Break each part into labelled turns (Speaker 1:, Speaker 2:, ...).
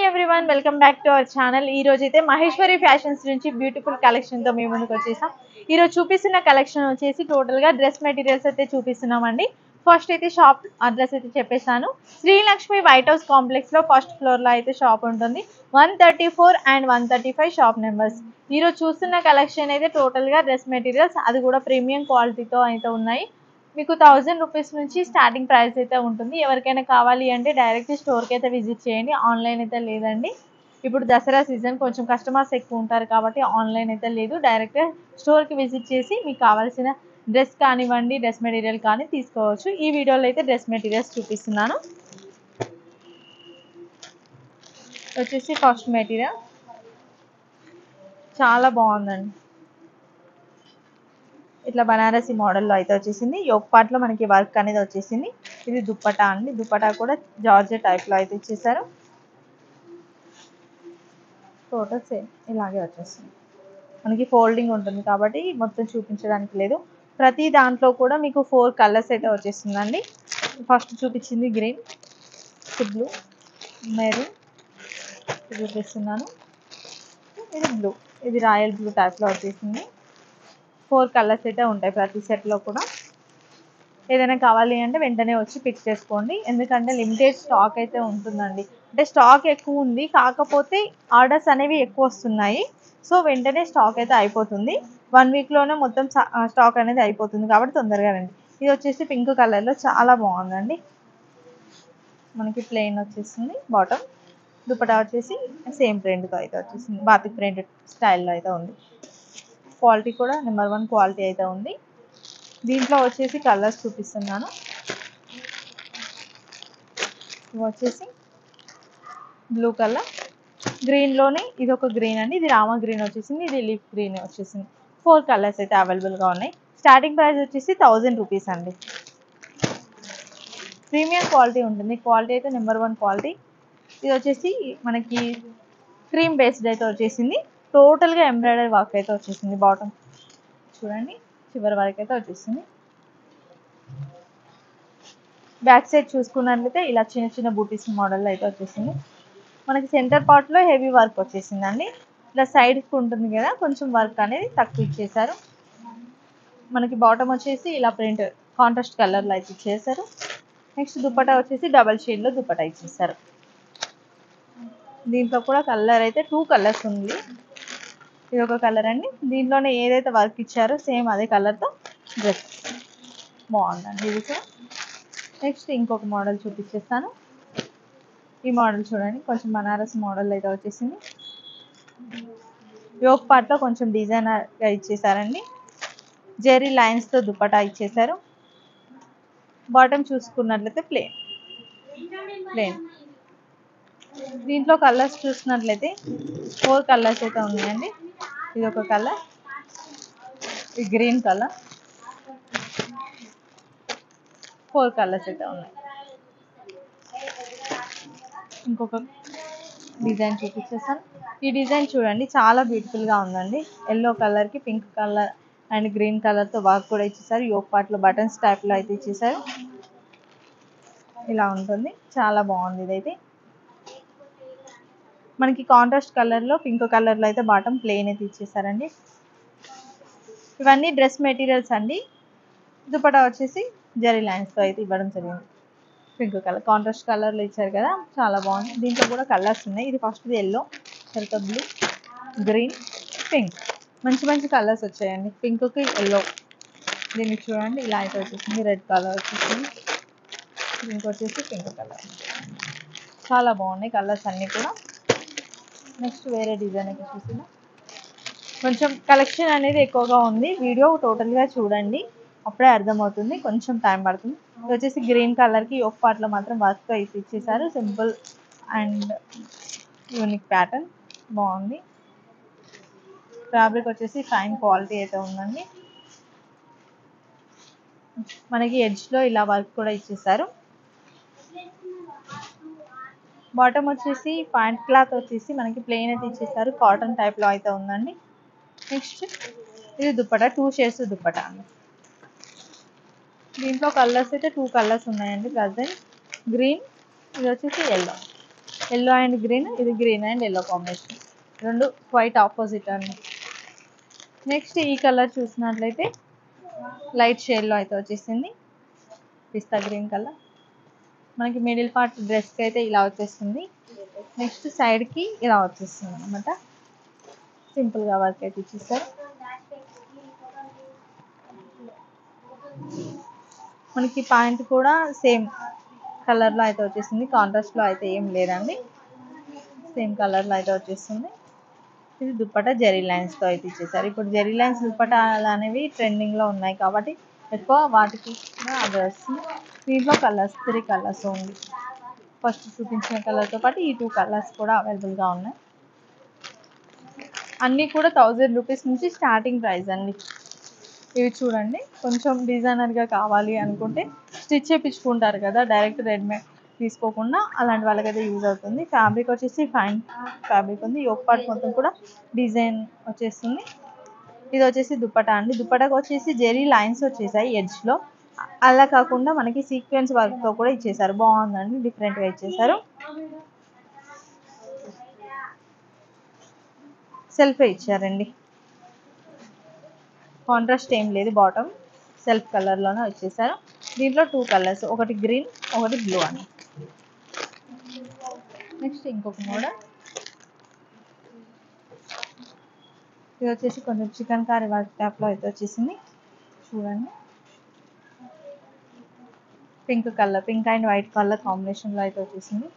Speaker 1: Everyone, welcome back to our channel. ఈ రోజు అయితే మహేశ్వరి ఫ్యాషన్స్ నుంచి బ్యూటిఫుల్ కలెక్షన్ తో మేము ముందుకు వచ్చేసాం. ఈ రోజు చూపిస్తున్న కలెక్షన్ వచ్చేసి టోటల్ గా డ్రెస్ మెటీరియల్స్ అయితే చూపిస్తున్నామండి. ఫస్ట్ అయితే షాప్ అడ్రస్ అయితే చెప్పేసాను. శ్రీలక్ష్మి వైట్ హౌస్ కాంప్లెక్స్ లో ఫస్ట్ ఫ్లోర్ లో అయితే షాప్ ఉంటుంది. 134 అండ్ 135 షాప్ నెంబర్స్. ఈ రోజు చూస్తున్న కలెక్షన్ అయితే టోటల్ గా డ్రెస్ మెటీరియల్స్, అది కూడా ప్రీమియం క్వాలిటీతో అయితే ఉన్నాయి. మీకు 1000 రూపీస్ నుంచి స్టార్టింగ్ ప్రైస్ అయితే ఉంటుంది. ఎవరికైనా కావాలి అంటే డైరెక్ట్ స్టోర్కి అయితే విజిట్ చేయండి, ఆన్లైన్ అయితే లేదండి. ఇప్పుడు దసరా సీజన్, కొంచెం కస్టమర్స్ ఎక్కువ ఉంటారు కాబట్టి ఆన్లైన్ అయితే లేదు. డైరెక్ట్ స్టోర్కి విజిట్ చేసి మీకు కావాల్సిన డ్రెస్ కానివ్వండి, డ్రెస్ మెటీరియల్ కానీ తీసుకోవచ్చు. ఈ వీడియోలో అయితే డ్రెస్ మెటీరియల్స్ చూపిస్తున్నాను. వచ్చేసి ఫస్ట్ మెటీరియల్ చాలా బాగుందండి. ఇట్లా బనారసి మోడల్లో అయితే వచ్చేసింది. యోక్ పార్ట్ లో మనకి వర్క్ అనేది వచ్చేసింది. ఇది దుప్పటా అండి. దుప్పటా కూడా జార్జెట్ టైప్ లో అయితే ఇచ్చేసారు. టోటల్ సేమ్ ఇలాగే వచ్చేస్తుంది. మనకి ఫోల్డింగ్ ఉంటుంది కాబట్టి మొత్తం చూపించడానికి లేదు. ప్రతి దాంట్లో కూడా మీకు 4 కలర్స్ అయితే వచ్చేస్తుందండి. ఫస్ట్ చూపించింది గ్రీన్, బ్లూ, మెరూన్ చూపిస్తున్నాను. ఇది బ్లూ, ఇది రాయల్ బ్లూ టైప్ లో వచ్చేసింది. 4 కలర్స్ అయితే ఉంటాయి ప్రతి సెట్లో కూడా. ఏదైనా కావాలి అంటే వెంటనే వచ్చి పిక్ చేసుకోండి, ఎందుకంటే లిమిటెడ్ స్టాక్ అయితే ఉంటుందండి. అంటే స్టాక్ ఎక్కువ ఉంది, కాకపోతే ఆర్డర్స్ అనేవి ఎక్కువ వస్తున్నాయి. సో వెంటనే స్టాక్ అయితే అయిపోతుంది. 1 వీక్లోనే మొత్తం స్టాక్ అనేది అయిపోతుంది కాబట్టి తొందరగా రండి. ఇది వచ్చేసి పింక్ కలర్లో చాలా బాగుందండి. మనకి ప్లెయిన్ వచ్చేసింది బాటమ్. దుపట్టా వచ్చేసి సేమ్ ప్రింట్తో అయితే వచ్చేసింది. బాతిక్ ప్రింట్ స్టైల్లో అయితే ఉంది. క్వాలిటీ కూడా నెంబర్ 1 క్వాలిటీ అయితే ఉంది. దీంట్లో వచ్చేసి కలర్స్ చూపిస్తున్నాను. ఇవి వచ్చేసి బ్లూ కలర్, గ్రీన్లోనే ఇది ఒక గ్రీన్ అండి. ఇది రామా గ్రీన్ వచ్చేసింది, ఇది లీఫ్ గ్రీన్ వచ్చేసింది. 4 కలర్స్ అయితే అవైలబుల్గా ఉన్నాయి. స్టార్టింగ్ ప్రైస్ వచ్చేసి 1000 రూపీస్ అండి. ప్రీమియం క్వాలిటీ ఉంటుంది. క్వాలిటీ అయితే నెంబర్ 1 క్వాలిటీ. ఇది వచ్చేసి మనకి క్రీమ్ బేస్డ్ అయితే వచ్చేసింది. టోటల్గా ఎంబ్రాయిడరీ వర్క్ అయితే వచ్చేసింది. బాటమ్ చూడండి, చివరి వరకు అయితే వచ్చేసింది. బ్యాక్ సైడ్ చూసుకున్నట్లయితే ఇలా చిన్న చిన్న బూటీస్ మోడల్లో అయితే వచ్చేసింది. మనకి సెంటర్ పార్ట్లో హెవీ వర్క్ వచ్చేసిందండి. ఇలా సైడ్కి ఉంటుంది కదా, కొంచెం వర్క్ అనేది తక్కువ ఇచ్చేసారు. మనకి బాటమ్ వచ్చేసి ఇలా ప్రింట్ కాంట్రాస్ట్ కలర్లో అయితే ఇచ్చేసారు. నెక్స్ట్ దుపట్టా వచ్చేసి డబల్ షేడ్లో దుపట్టా ఇచ్చేసారు. దీంట్లో కూడా కలర్ అయితే 2 కలర్స్ ఉంది. ఇది ఒక కలర్ అండి. దీంట్లోనే ఏదైతే వర్క్ ఇచ్చారో సేమ్ అదే కలర్తో డ్రెస్ బాగుందండి. ఇది కూడా. నెక్స్ట్ ఇంకొక మోడల్ చూపించేస్తాను. ఈ మోడల్ చూడండి, కొంచెం బనారస్ మోడల్ అయితే వచ్చేసింది. యోక్ పార్ట్లో కొంచెం డిజైనర్గా ఇచ్చేసారండి. జెరీ లైన్స్తో దుపట్టా ఇచ్చేసారు. బాటమ్ చూసుకున్నట్లయితే ప్లేన్. దీంట్లో కలర్స్ చూసినట్లయితే 4 కలర్స్ అయితే ఉన్నాయండి. ఇది ఒక కలర్, ఈ గ్రీన్ కలర్, 4 కలర్స్ అయితే ఉన్నాయి. ఇంకొక డిజైన్ చూపించేస్తాను. ఈ డిజైన్ చూడండి, చాలా బ్యూటిఫుల్గా ఉందండి. ఎల్లో కలర్కి పింక్ కలర్ అండ్ గ్రీన్ కలర్తో వర్క్ కూడా ఇచ్చేసారు. యోక్ పార్ట్లో బటన్స్ టైప్లో అయితే ఇచ్చేసారు. ఇలా ఉంటుంది, చాలా బాగుంది. ఇదైతే మనకి కాంట్రాస్ట్ కలర్లో పింక్ కలర్లో అయితే బాటమ్ ప్లెయిన్ అయితే ఇచ్చేసారండి. ఇవన్నీ డ్రెస్ మెటీరియల్స్ అండి. దుపట్టా వచ్చేసి జరీ లైన్స్తో అయితే ఇవ్వడం జరిగింది. పింక్ కలర్ కాంట్రాస్ట్ కలర్లో ఇచ్చారు కదా, చాలా బాగుంది. దీంట్లో కూడా కలర్స్ ఉన్నాయి. ఇది ఫస్ట్ ఎల్లో, తర్వాత బ్లూ, గ్రీన్, పింక్. మంచి మంచి కలర్స్ వచ్చాయండి. పింక్కి ఎల్లో. దీనికి చూడండి ఇలా అయితే వచ్చేసింది. రెడ్ కలర్ వచ్చేసింది. దీనికి వచ్చేసి పింక్ కలర్. చాలా బాగున్నాయి కలర్స్ అన్నీ కూడా. నెక్స్ట్ వేరే డిజైన్ అయితే చూసిన, కొంచెం కలెక్షన్ అనేది ఎక్కువగా ఉంది. వీడియో టోటల్గా చూడండి, అప్పుడే అర్థమవుతుంది. కొంచెం టైం పడుతుంది. ఇది వచ్చేసి గ్రీన్ కలర్కి యోక్ పార్ట్లో మాత్రం వర్క్ అయితే ఇచ్చేసారు. సింపుల్ అండ్ యూనిక్ ప్యాటర్న్ బాగుంది. ఫ్యాబ్రిక్ వచ్చేసి ఫైన్ క్వాలిటీ అయితే ఉందండి. మనకి ఎడ్జ్లో ఇలా వర్క్ కూడా ఇచ్చేసారు. బాటమ్ వచ్చేసి ప్యాంట్ క్లాత్ వచ్చేసి మనకి ప్లెయిన్ అయితే ఇచ్చేసారు. కాటన్ టైప్లో అయితే ఉందండి. నెక్స్ట్ ఇది దుపట్టా, 2 షేడ్స్ దుపట్టా అండి. దీంట్లో కలర్స్ అయితే 2 కలర్స్ ఉన్నాయండి ప్రజెంట్. గ్రీన్, ఇది వచ్చేసి ఎల్లో. ఎల్లో అండ్ గ్రీన్, ఇది గ్రీన్ అండ్ ఎల్లో కాంబినేషన్, రెండు క్వైట్ ఆపోజిట్ అండి. నెక్స్ట్ ఈ కలర్ చూసినట్లయితే లైట్ షేడ్లో అయితే వచ్చేసింది, పిస్తా గ్రీన్ కలర్. మనకి మిడిల్ పార్ట్ డ్రెస్కి అయితే ఇలా వచ్చేస్తుంది. నెక్స్ట్ సైడ్కి ఇలా వచ్చేస్తుంది అనమాట, సింపుల్గా వర్క్ అయితే ఇచ్చేస్తారు. మనకి ప్యాంట్ కూడా సేమ్ కలర్లో అయితే వచ్చేసింది, కాంట్రాస్ట్లో అయితే ఏం లేదండి, సేమ్ కలర్లో అయితే వచ్చేస్తుంది. ఇది దుప్పటా జెరీ లైన్స్తో అయితే ఇచ్చేసారు. ఇప్పుడు జెరీ లైన్స్ దుప్పటాలు అనేవి ట్రెండింగ్లో ఉన్నాయి కాబట్టి ఎక్కువ వాటికి కూడా అది వస్తుంది. దీంట్లో కలర్స్ 3 కలర్స్ ఉంది. ఫస్ట్ చూపించిన కలర్తో పాటు ఈ 2 కలర్స్ కూడా అవైలబుల్గా ఉన్నాయి. అన్నీ కూడా 1000 రూపీస్ నుంచి స్టార్టింగ్ ప్రైస్ అండి. ఇవి చూడండి, కొంచెం డిజైనర్గా కావాలి అనుకుంటే స్టిచ్ చేయించుకుంటారు కదా, డైరెక్ట్ రెడీమేడ్ తీసుకోకుండా, అలాంటి వాళ్ళకైతే యూజ్ అవుతుంది. ఫ్యాబ్రిక్ వచ్చేసి ఫైన్ ఫ్యాబ్రిక్ ఉంది. యోక్ పార్ట్ మొత్తం కూడా డిజైన్ వచ్చేస్తుంది. ఇది వచ్చేసి దుప్పటా అండి. దుప్పటాకు వచ్చేసి జెరీ లైన్స్ వచ్చేసాయి ఎడ్జ్లో, అలా కాకుండా మనకి సీక్వెన్స్ వర్క్తో కూడా ఇచ్చేసారు. బాగుందండి, డిఫరెంట్గా ఇచ్చేసారు. సెల్ఫే ఇచ్చారండి, కాంట్రాస్ట్ ఏం లేదు, బాటమ్ సెల్ఫ్ కలర్లోనే వచ్చేసారు. దీంట్లో 2 కలర్స్, ఒకటి గ్రీన్ ఒకటి బ్లూ అని. నెక్స్ట్ ఇంకొక మోడల్, ఇది వచ్చేసి కొంచెం చికెన్ కర్రీ వర్క్ టైప్లో అయితే వచ్చేసింది. చూడండి, పింక్ అండ్ వైట్ కలర్ కాంబినేషన్లో అయితే వచ్చేసింది.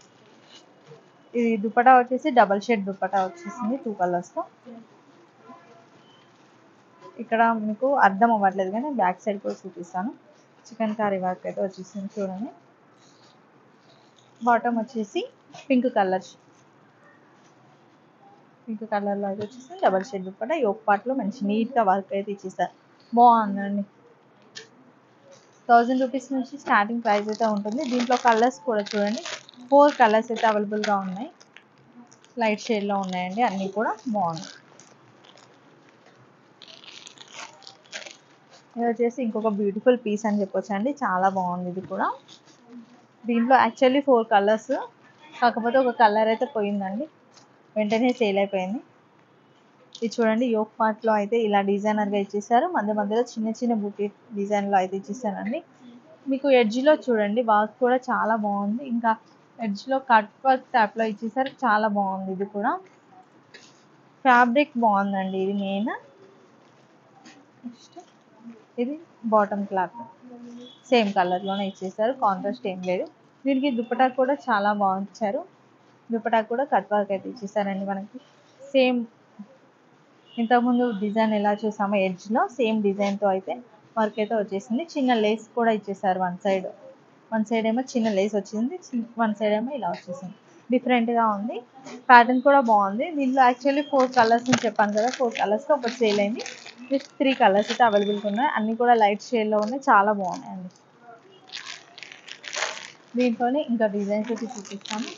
Speaker 1: ఇది దుపట్టా వచ్చేసి డబల్ షేడ్ దుపట్టా వచ్చేసింది 2 కలర్స్తో. ఇక్కడ మీకు అర్థం అవ్వట్లేదు కానీ బ్యాక్ సైడ్ కూడా చూపిస్తాను. చికెన్ కర్రీ వర్క్ అయితే వచ్చేసింది చూడండి. బాటమ్ వచ్చేసి పింక్ కలర్లో అయితే వచ్చేసింది, డబల్ షేడ్ దుపట్టా. యోక్ పార్ట్లో మంచి నీట్గా వర్క్ అయితే ఇచ్చేస్తారు. బాగుందండి. 1000 రూపీస్ నుంచి స్టార్టింగ్ ప్రైస్ అయితే ఉంటుంది. దీంట్లో కలర్స్ కూడా చూడండి, 4 కలర్స్ అయితే అవైలబుల్గా ఉన్నాయి. లైట్ షేడ్లో ఉన్నాయండి, అన్నీ కూడా బాగున్నాయి. ఇది వచ్చేసి ఇంకొక బ్యూటిఫుల్ పీస్ అని చెప్పొచ్చు అండి, చాలా బాగుంది ఇది కూడా. దీంట్లో యాక్చువల్లీ 4 కలర్స్, కాకపోతే ఒక కలర్ అయితే పోయిందండి, వెంటనే సేల్ అయిపోయింది. ఇది చూడండి, యోక్ పార్ట్లో అయితే ఇలా డిజైనర్గా ఇచ్చేసారు. మధ్యలో చిన్న చిన్న బూటీ డిజైన్లో అయితే ఇచ్చేసారండి. మీకు ఎడ్జ్లో చూడండి వర్క్ కూడా చాలా బాగుంది, ఇంకా ఎడ్జ్లో కట్ వర్క్ టైప్లో ఇచ్చేసారు, చాలా బాగుంది. ఇది కూడా ఫ్యాబ్రిక్ బాగుందండి, ఇది మెయిన్. నెక్స్ట్ ఇది బాటమ్ క్లాత్ సేమ్ కలర్లోనే ఇచ్చేసారు, కాంట్రాస్ట్ ఏం లేదు. దీనికి దుపట్టా కూడా చాలా బాగా ఇచ్చారు. దుపట్టా కూడా కట్ వర్క్ అయితే ఇచ్చేసారండి. మనకి సేమ్ ఇంతకుముందు డిజైన్ ఎలా చూసామో ఎడ్జ్లో సేమ్ డిజైన్తో అయితే వర్క్ అయితే వచ్చేసింది. చిన్న లేస్ కూడా ఇచ్చేసారు వన్ సైడ్ ఏమో చిన్న లేస్ వచ్చింది, వన్ సైడ్ ఏమో ఇలా వచ్చేసింది. డిఫరెంట్గా ఉంది, ప్యాటర్న్ కూడా బాగుంది. దీంట్లో యాక్చువల్లీ 4 కలర్స్ అని చెప్పాను కదా, 4 కలర్స్తో ఒకటి సేల్ అయింది. జస్ట్ 3 కలర్స్ అయితే అవైలబుల్గా ఉన్నాయి, అన్నీ కూడా లైట్ షేడ్లో ఉన్నాయి, చాలా బాగున్నాయండి. దీంట్లోనే ఇంకా డిజైన్స్ అయితే చూపిస్తాను.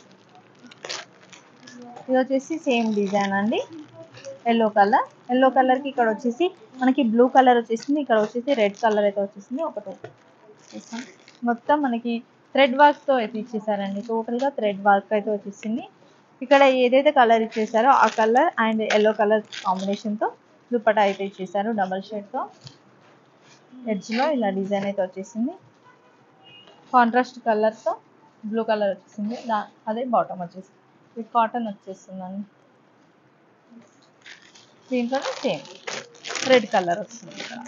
Speaker 1: ఇది వచ్చేసి సేమ్ డిజైన్ అండి, ఎల్లో కలర్కి ఇక్కడ వచ్చేసి మనకి బ్లూ కలర్ వచ్చేసింది, ఇక్కడ వచ్చేసి రెడ్ కలర్ అయితే వచ్చేసింది. ఒకటి మొత్తం మనకి థ్రెడ్ వర్క్తో అయితే ఇచ్చేసారండి, టోటల్గా థ్రెడ్ వర్క్ అయితే వచ్చేసింది. ఇక్కడ ఏదైతే కలర్ ఇచ్చేసారో ఆ కలర్ అండ్ ఎల్లో కలర్ కాంబినేషన్తో దుపట్టా అయితే ఇచ్చేసారు, డబల్ షేడ్తో. ఎడ్జ్లో ఇలా డిజైన్ అయితే వచ్చేసింది, కాంట్రాస్ట్ కలర్తో బ్లూ కలర్ వచ్చేసింది, అదే బాటమ్ వచ్చేసింది. ఇది కాటన్ వచ్చేస్తుందండి. దీంట్లోనే సేమ్ రెడ్ కలర్ వస్తుంది ఇక్కడ.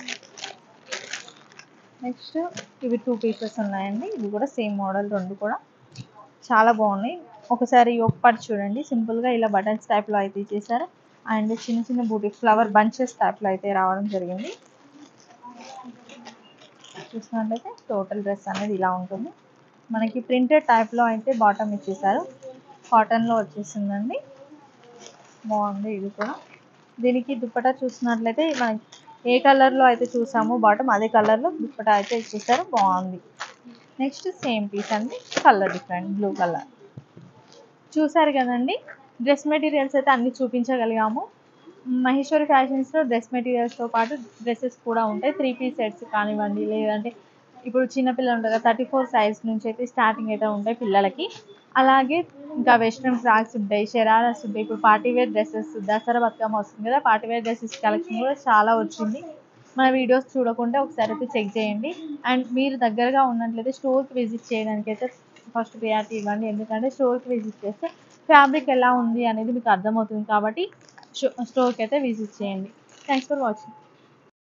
Speaker 1: నెక్స్ట్ ఇవి 2 పీసెస్ ఉన్నాయండి, ఇవి కూడా సేమ్ మోడల్, రెండు కూడా చాలా బాగున్నాయి. ఒకసారి యోక్ పార్ట్ చూడండి, సింపుల్గా ఇలా బటన్స్ టైప్లో అయితే ఇచ్చేసారు, అండ్ చిన్న చిన్న బూటీ ఫ్లవర్ బంచెస్ టైప్లో అయితే రావడం జరిగింది. చూసినట్లయితే టోటల్ డ్రెస్ అనేది ఇలా ఉంటుంది. మనకి ప్రింటెడ్ టైప్లో అయితే బాటమ్ ఇచ్చేసారు, కాటన్లో వచ్చేసిందండి, బాగుంది ఇది కూడా. దీనికి దుపట్టా చూసినట్లయితే మనకి ఏ కలర్లో అయితే చూసామో బాటమ్ అదే కలర్లో దుపట్టా అయితే ఇచ్చేసారు, బాగుంది. నెక్స్ట్ సేమ్ పీస్ అండి, కలర్ డిఫరెంట్, బ్లూ కలర్. చూసారు కదండి, డ్రెస్ మెటీరియల్స్ అయితే అన్నీ చూపించగలిగాము. మహేశ్వరి ఫ్యాషన్స్లో డ్రెస్ మెటీరియల్స్తో పాటు డ్రెస్సెస్ కూడా ఉంటాయి, 3 పీస్ సెట్స్ కానివ్వండి, లేదంటే ఇప్పుడు చిన్నపిల్లలు ఉంటారు కదా, 34 సైజ్ నుంచి అయితే స్టార్టింగ్ అయితే ఉంటాయి పిల్లలకి. అలాగే ఇంకా వెస్ట్రన్ ఫ్రాక్స్ ఉంటాయి, షరారాస్ ఉంటాయి. ఇప్పుడు party wear dresses Dasara Bathukamma వస్తుంది కదా, పార్టీ వేర్ డ్రెస్సెస్ కలెక్షన్ కూడా చాలా వచ్చింది. మన వీడియోస్ చూడకుంటే ఒకసారి అయితే చెక్ చేయండి. అండ్ మీరు దగ్గరగా ఉన్నట్లయితే స్టోర్కి విజిట్ చేయడానికి అయితే ఫస్ట్ ప్రియారిటీ ఇవ్వండి. ఎందుకంటే స్టోర్కి విజిట్ చేస్తే ఫ్యాబ్రిక్ ఎలా ఉంది అనేది మీకు అర్థమవుతుంది. కాబట్టి స్టోర్కి అయితే విజిట్ చేయండి. Thanks for watching.